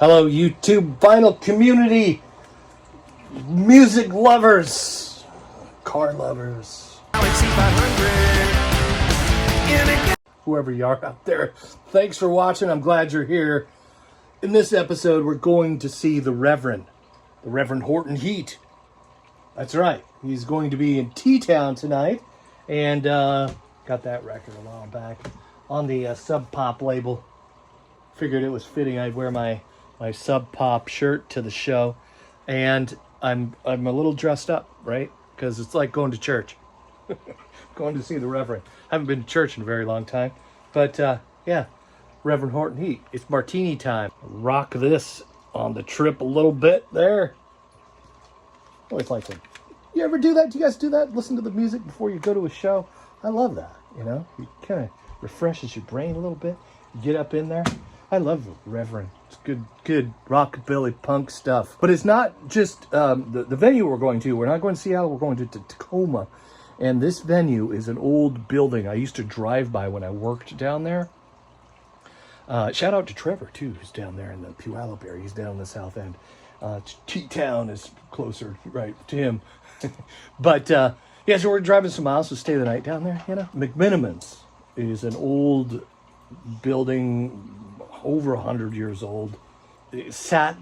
Hello, YouTube vinyl community, music lovers, car lovers, whoever you are out there. Thanks for watching. I'm glad you're here. In this episode, we're going to see the Reverend Horton Heat. That's right. He's going to be in T-Town tonight, and got that record a while back on the Sub Pop label. Figured it was fitting I'd wear my Sub Pop shirt to the show, and I'm a little dressed up, right? Because it's like going to church. Going to see the Reverend. I haven't been to church in a very long time, but yeah, Reverend Horton Heat. It's martini time. Rock this on the trip a little bit there. Always like to. You ever do that? Do you guys do that? Listen to the music before you go to a show? I love that. You know, it kind of refreshes your brain a little bit. You get up in there. I love the Reverend. It's good rockabilly punk stuff. But it's not just the venue we're going to. We're not going to Seattle. We're going to Tacoma. And this venue is an old building I used to drive by when I worked down there. Shout out to Trevor, too, who's down there in the Puyallup area. He's down in the south end. T-Town is closer, right, to him. But, yeah, so we're driving some miles to stay the night down there, you know. McMenamin's is an old building, over 100 years old. It sat,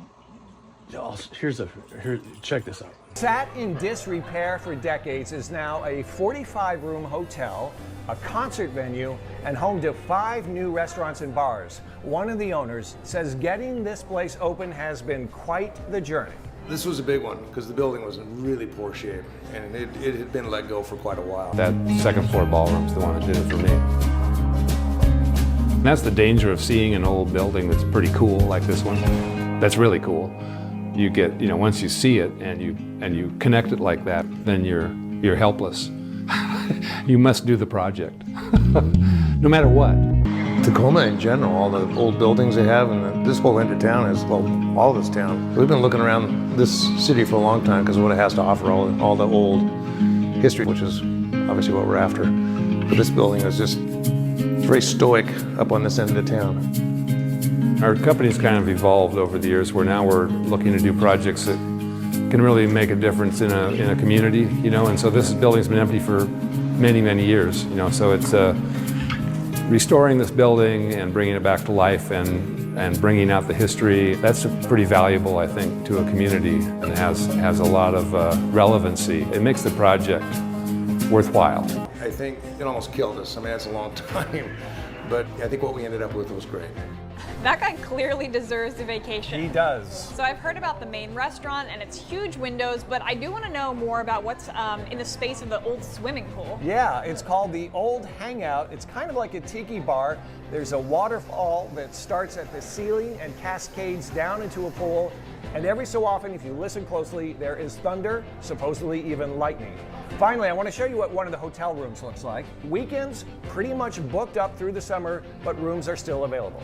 check this out. Sat in disrepair for decades, is now a 45-room hotel, a concert venue, and home to 5 new restaurants and bars. One of the owners says getting this place open has been quite the journey. This was a big one because the building was in really poor shape, and it had been let go for quite a while. That second floor ballroom's the one that did it for me. And that's the danger of seeing an old building that's pretty cool, like this one. That's really cool. You get, once you see it and you connect it like that, then you're helpless. You must do the project, no matter what. Tacoma in general, all the old buildings they have, and this whole end of town is, well, all of this town. We've been looking around this city for a long time because of what it has to offer, all the old history, which is obviously what we're after. But this building is just very stoic up on this end of the town. Our company's kind of evolved over the years, where now we're looking to do projects that can really make a difference in a community, and so this building's been empty for many, many years, so it's restoring this building and bringing it back to life and bringing out the history. That's pretty valuable, I think, to a community, and has a lot of relevancy. It makes the project worthwhile. I think it almost killed us. I mean, that's a long time, but I think what we ended up with was great. That guy clearly deserves a vacation. He does. So I've heard about the main restaurant and its huge windows, but I do want to know more about what's in the space of the old swimming pool. Yeah, it's called the Old Hangout. It's kind of like a tiki bar. There's a waterfall that starts at the ceiling and cascades down into a pool. And every so often, if you listen closely, there is thunder, supposedly even lightning. Finally, I want to show you what one of the hotel rooms looks like. Weekends, pretty much booked up through the summer, but rooms are still available.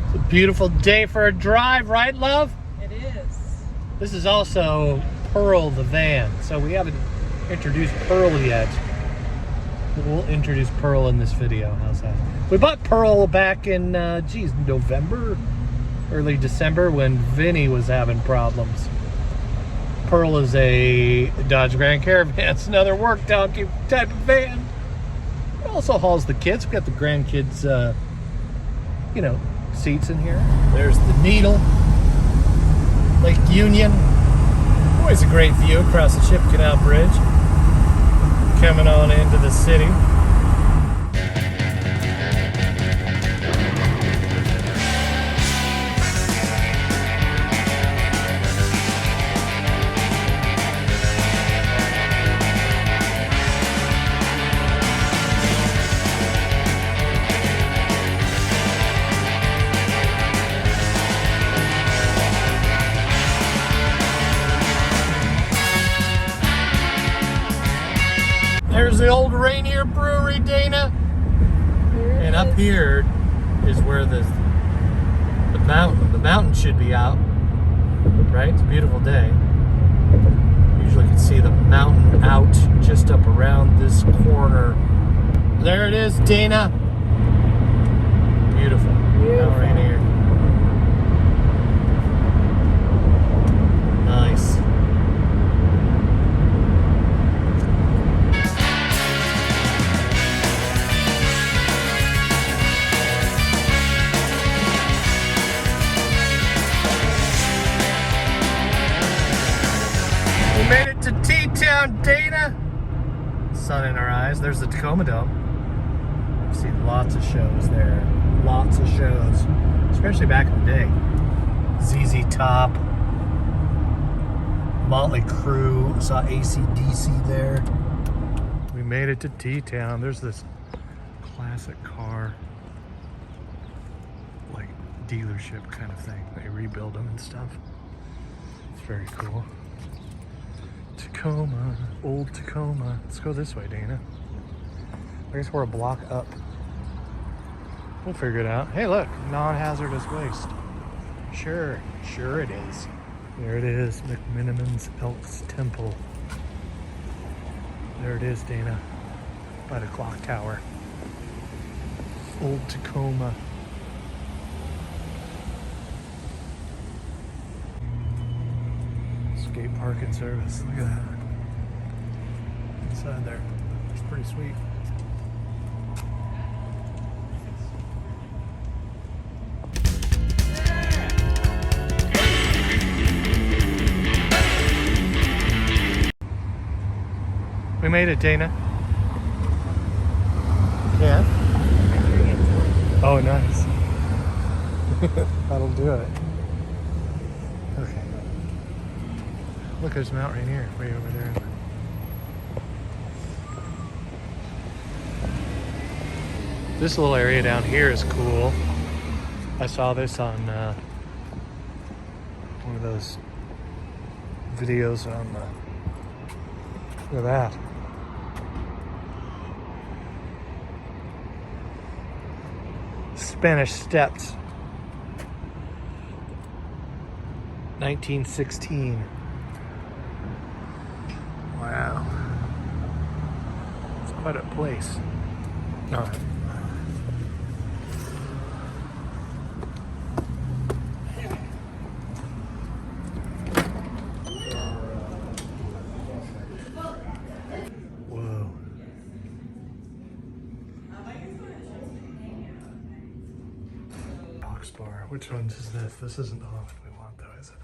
It's a beautiful day for a drive, right, love? It is. This is also Pearl the van, so we haven't introduced Pearl yet. We'll introduce Pearl in this video. How's that? We bought Pearl back in, November, early December, when Vinny was having problems. Pearl is a Dodge Grand Caravan. It's another work donkey type of van. It also hauls the kids. We got the grandkids, seats in here. There's the Needle, Lake Union. Always a great view across the Ship Canal Bridge. Coming on into the city. There's the old Rainier Brewery, Dana. And up here is where the mountain should be out. Right? It's a beautiful day. Usually you can see see the mountain out just up around this corner. There it is, Dana. Beautiful. Out right here. Nice. We made it to T-Town, Dana. Sun in our eyes. There's the Tacoma Dome. I've seen lots of shows there. Lots of shows, especially back in the day. ZZ Top, Motley Crue, saw AC/DC there. We made it to T-Town. There's this classic car, like dealership kind of thing. They rebuild them and stuff. It's very cool. Tacoma, old Tacoma. Let's go this way, Dana. I guess we're a block up. We'll figure it out. Hey, look, non-hazardous waste. Sure it is. There it is, McMenamin's Elks Temple. There it is, Dana, by the clock tower. Old Tacoma. Skate park and service. Look at that. Inside there. It's pretty sweet. We made it, Dana. Yeah? Oh, nice. That'll do it. Okay. Look, there's Mount Rainier way over there. This little area down here is cool. I saw this on one of those videos on look at that. Spanish Steps, 1916. Wow. It's quite a place. All right. Whoa. Ox bar. Which one is this? This isn't the one we want though, is it?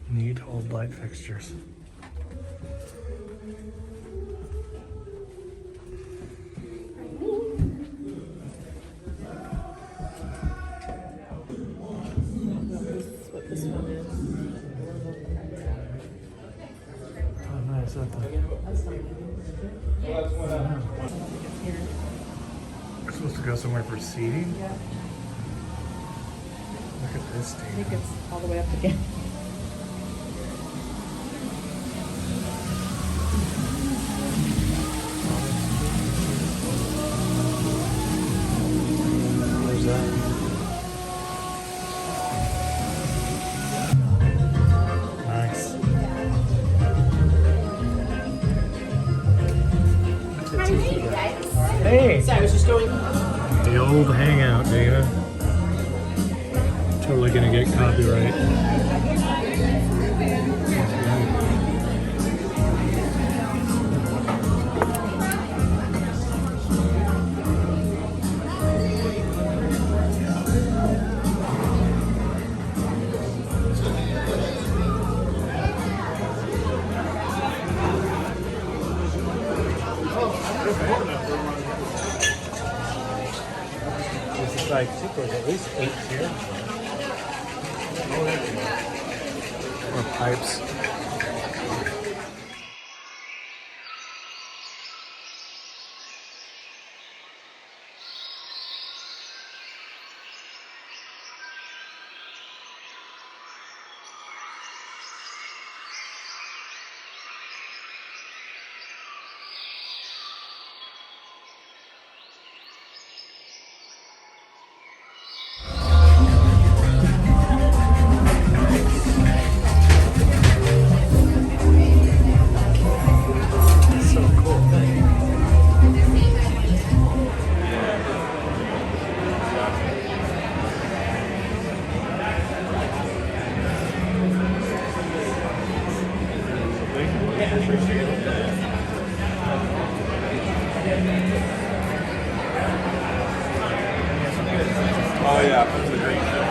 Neat old light fixtures. Oh, nice. We're supposed to go somewhere for seating? Look at this thing. I think it's all the way up again. Where's that? Nice. Hey! So I was just going. The old hangout, Dana. Totally gonna get copyright. This is like super, at least 8 here. Or pipes. Oh yeah, that's a great show.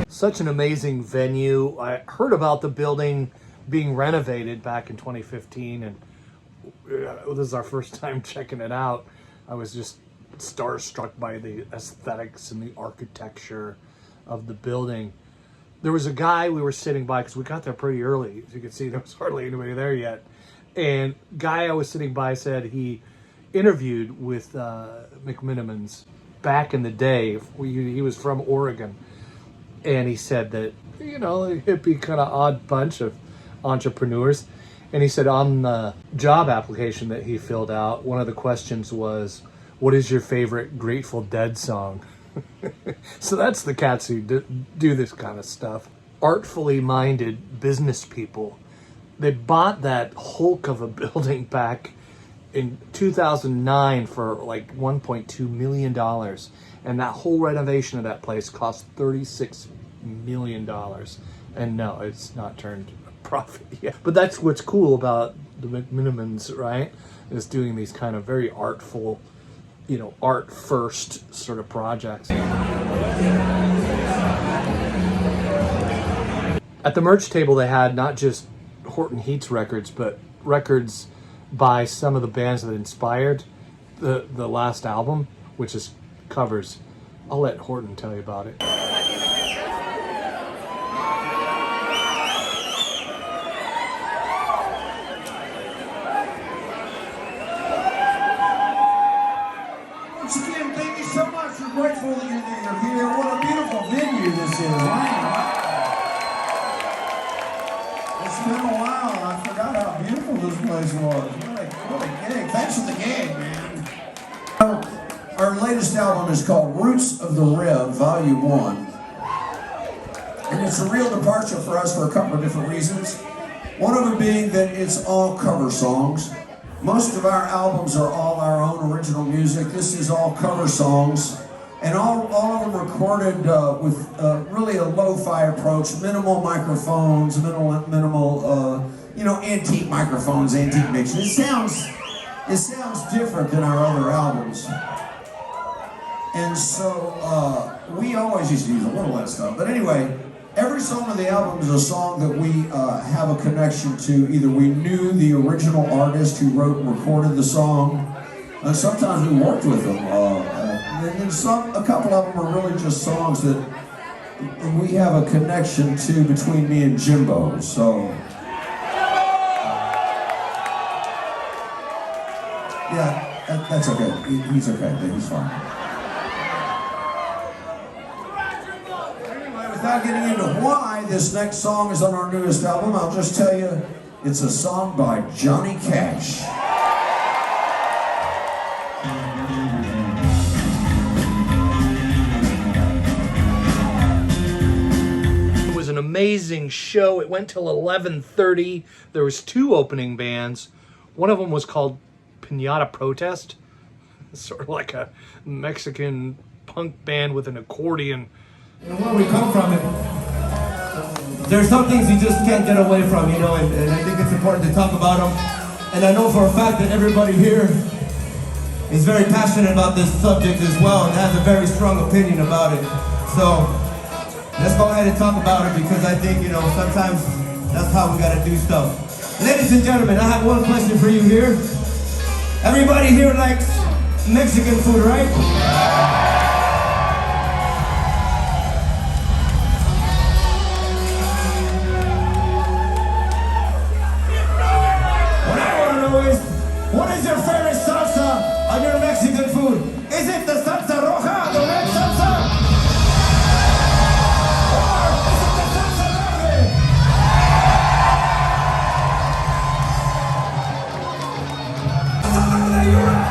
Such an amazing venue. I heard about the building being renovated back in 2015, and this is our first time checking it out. I was just starstruck by the aesthetics and the architecture of the building. There was a guy we were sitting by, because we got there pretty early. As you can see, there was hardly anybody there yet. And guy I was sitting by said he interviewed with McMenamins back in the day. He was from Oregon. And he said that, you know, it'd be kind of odd bunch of entrepreneurs. And he said on the job application that he filled out, one of the questions was, what is your favorite Grateful Dead song? So that's the cats who do this kind of stuff. Artfully minded business people. They bought that hulk of a building back in 2009 for like $1.2 million. And that whole renovation of that place cost $36 million. And no, it's not turned a profit yet. But that's what's cool about the McMenamins, right? Is doing these kind of very artful, you know, art first sort of projects. At the merch table, they had not just Horton Heat's records, but records by some of the bands that inspired the last album, which is covers. I'll let Horton tell you about it. Once again, thank you so much. We're grateful that you're here. What a beautiful venue this is. Wow. It's been a while. I forgot how beautiful this place was. What a gig. Thanks for the gig, man. Our latest album is called Roots of the Rev, Volume 1. And it's a real departure for us for a couple of different reasons. One of them being that it's all cover songs. Most of our albums are all our own original music. This is all cover songs. And all of them recorded with really a lo-fi approach, minimal microphones, minimal you know, antique microphones, antique mixes. It sounds different than our other albums. And so we always used to use a little of that stuff. But anyway, every song on the album is a song that we have a connection to. Either we knew the original artist who wrote and recorded the song, and sometimes we worked with them. And then a couple of them are really just songs that we have a connection to between me and Jimbo. So, yeah, that's okay. He's okay. He's fine. Without getting into why this next song is on our newest album, I'll just tell you, it's a song by Johnny Cash. It was an amazing show. It went till 11:30. There was 2 opening bands. One of them was called Pinata Protest. It's sort of like a Mexican punk band with an accordion. And where we come from, there's some things you just can't get away from, you know, and I think it's important to talk about them. And I know for a fact that everybody here is very passionate about this subject as well and has a very strong opinion about it. So let's go ahead and talk about it, because I think, you know, sometimes that's how we gotta do stuff. Ladies and gentlemen, I have one question for you here. Everybody here likes Mexican food, right? What is your favorite salsa on your Mexican food? Is it the salsa roja, the red salsa? Or is it the salsa verde? Salsa verde, you're right.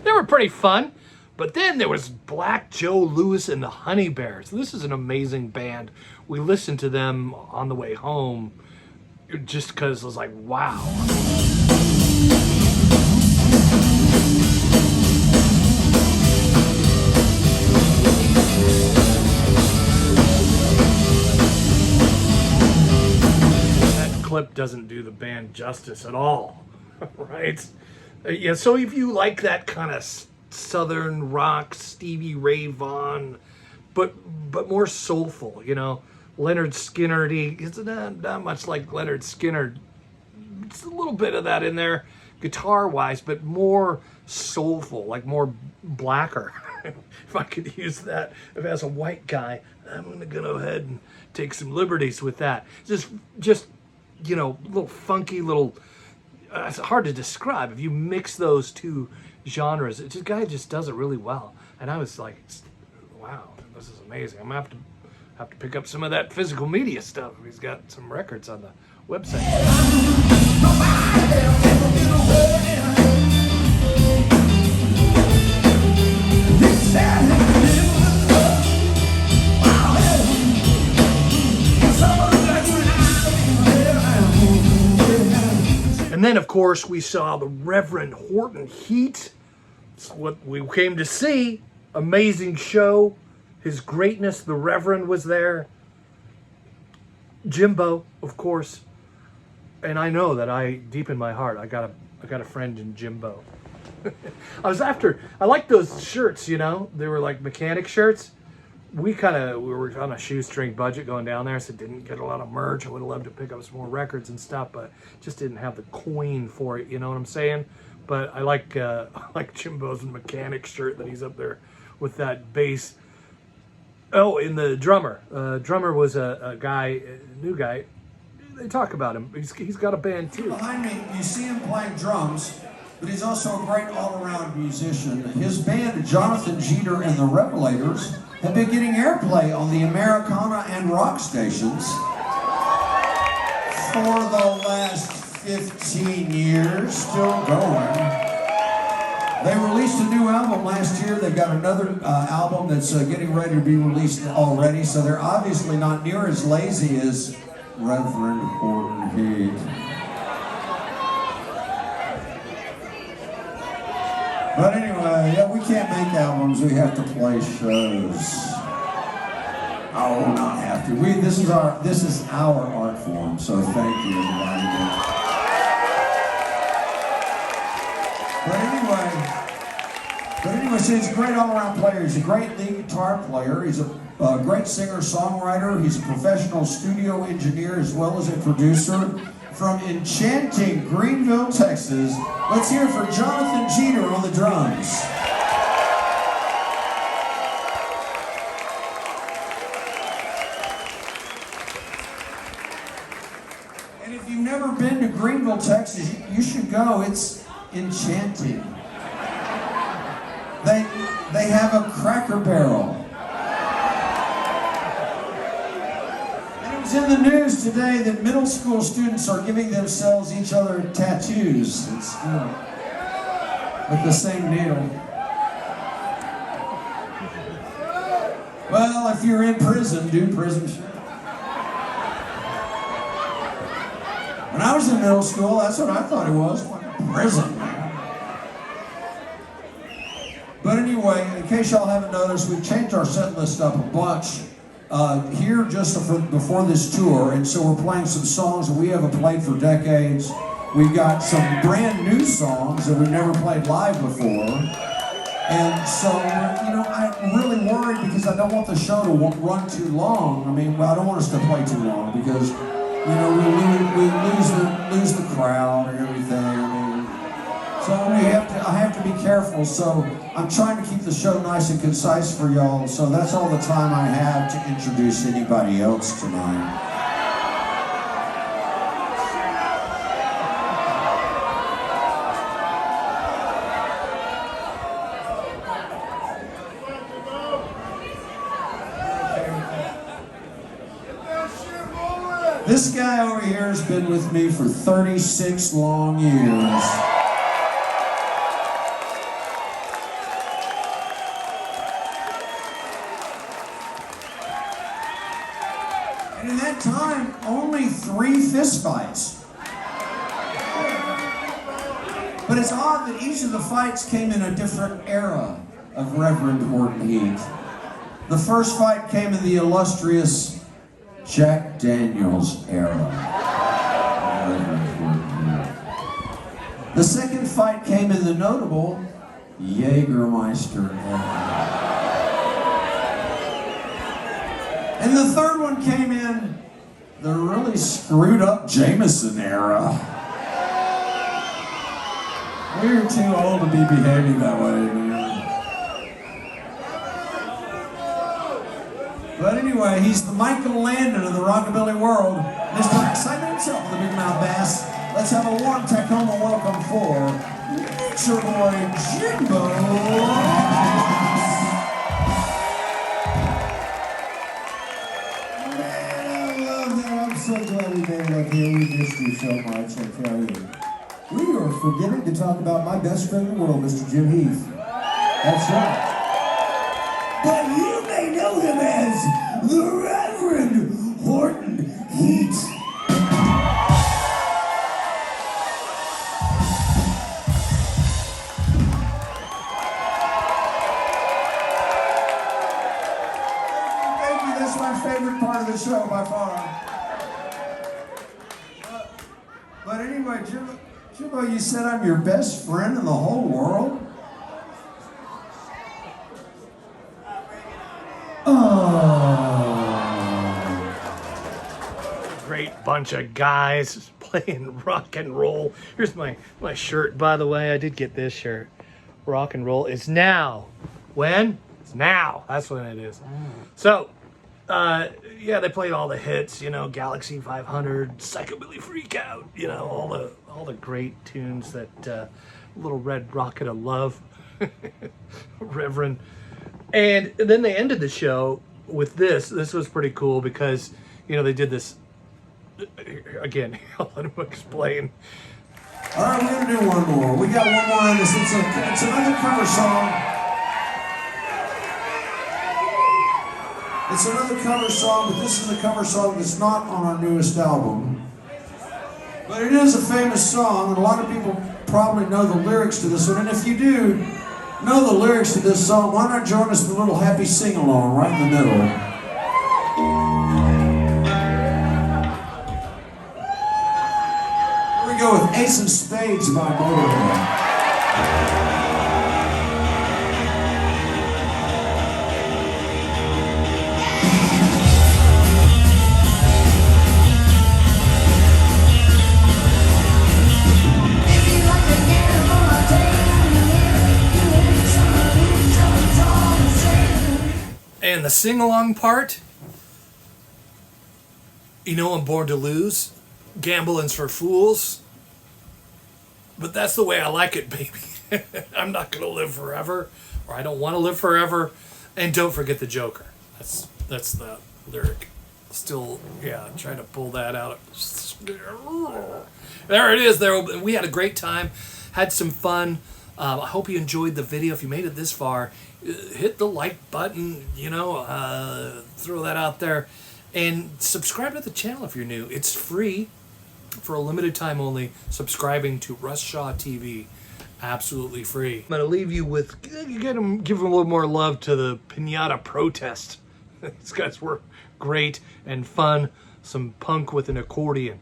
they were pretty fun. But then there was Black Joe Lewis and the Honey Bears. This is an amazing band. We listened to them on the way home just because I was like, wow. That clip doesn't do the band justice at all, right? Yeah, so if you like that kind of Southern rock, Stevie Ray Vaughan, but more soulful, you know. Leonard Skinner-y. It's not much like Leonard Skinner. It's a little bit of that in there, guitar-wise, but more soulful, like more blacker. If I could use that, if as a white guy, I'm going to go ahead and take some liberties with that. Just you know, little funky, little. It's hard to describe. If you mix those two genres, the guy just does it really well. And I was like, wow, this is amazing. I'm gonna have to pick up some of that physical media stuff. He's got some records on the website. And then, of course, we saw the Reverend Horton Heat. It's what we came to see. Amazing show. His greatness, the Reverend, was there. Jimbo, of course. And I know that deep in my heart, I got a friend in Jimbo. I like those shirts, you know. They were like mechanic shirts. We were on a shoestring budget going down there, so didn't get a lot of merch. I would have loved to pick up some more records and stuff, but just didn't have the coin for it, you know what I'm saying? But I like Jimbo's mechanic shirt that he's up there with that bass. Oh, and the drummer. Drummer was a new guy. They talk about him. He's got a band too. Behind me, you see him playing drums, but he's also a great all-around musician. His band, Jonathan Jeter and the Revelators, have been getting airplay on the Americana and rock stations for the last 15 years, still going. They released a new album last year. They've got another album that's getting ready to be released already, so they're obviously not near as lazy as Reverend Horton Heat. But anyway, yeah, we can't make albums, we have to play shows. Oh, not have to. This is our art form, so thank you, everybody. But anyway, so he's a great all-around player. He's a great lead guitar player. He's a great singer-songwriter. He's a professional studio engineer as well as a producer. From enchanting Greenville, Texas, let's hear it for Jonathan Jeter on the drums. And if you've never been to Greenville, Texas, you should go. It's enchanting. They have a Cracker Barrel. It's in the news today that middle school students are giving themselves each other tattoos. It's with the same needle. Well, if you're in prison, do prison shit. When I was in middle school, that's what I thought it was. Prison. But anyway, in case y'all haven't noticed, we've changed our set list up a bunch. Here just before this tour, and so we're playing some songs that we haven't played for decades. We've got some brand new songs that we've never played live before. And so, you know, I'm really worried because I don't want the show to run too long. I mean, well, I don't want us to play too long because, you know, we lose the crowd and everything. I mean, so I have to be careful. So I'm trying to keep the show nice and concise for y'all. So that's all the time I have to introduce anybody else tonight. This guy over here has been with me for 36 long years. But it's odd that each of the fights came in a different era of Reverend Horton Heat. The first fight came in the illustrious Jack Daniels era. The second fight came in the notable Jägermeister era. And the third one came in the really screwed up Jameson era. We're too old to be behaving that way, man. But anyway, he's the Michael Landon of the rockabilly world. Mr. Excitement himself, the big mouth bass. Let's have a warm Tacoma welcome for Nature Boy Jimbo. Man, I love that. I'm so glad we made it up here. We missed you so much, I tell you. We are forgetting to talk about my best friend in the world, Mr. Jim Heath. That's right. But you may know him as the Reverend Horton Heat. Thank you. That's my favorite part of the show by far. But anyway, Jimbo, you said I'm your best friend in the whole world? Oh. Great bunch of guys playing rock and roll. Here's my shirt, by the way. I did get this shirt. Rock and roll is now. When? It's now. That's when it is. So, yeah, they played all the hits, you know, Galaxy 500, Psychobilly Freak Out, you know, all the great tunes that Little Red Rocket of Love, Reverend. And then they ended the show with this. This was pretty cool because, you know, they did this, again, I'll let him explain. All right, we're going to do one more. We got one more in this. It's another cover song. It's another cover song, but this is a cover song that's not on our newest album. But it is a famous song, and a lot of people probably know the lyrics to this one. And if you do know the lyrics to this song, why not join us in a little happy sing-along right in the middle? Here we go with Ace of Spades by Motorhead. And the sing-along part, you know I'm born to lose, gambling's for fools, but that's the way I like it, baby. I'm not going to live forever, or I don't want to live forever, and don't forget the Joker. That's the lyric. Still, yeah, trying to pull that out. There it is. There, we had a great time, had some fun. I hope you enjoyed the video. If you made it this far, hit the like button, you know, throw that out there. And subscribe to the channel if you're new. It's free for a limited time only. Subscribing to Russ Shaw TV. Absolutely free. I'm going to leave you with, give them a little more love to the Pinata protest. These guys were great and fun. Some punk with an accordion.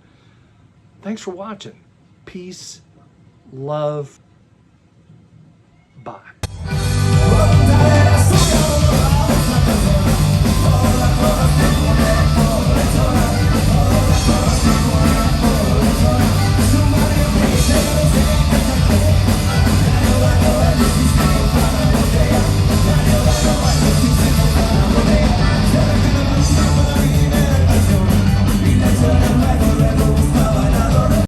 Thanks for watching. Peace, love, bye.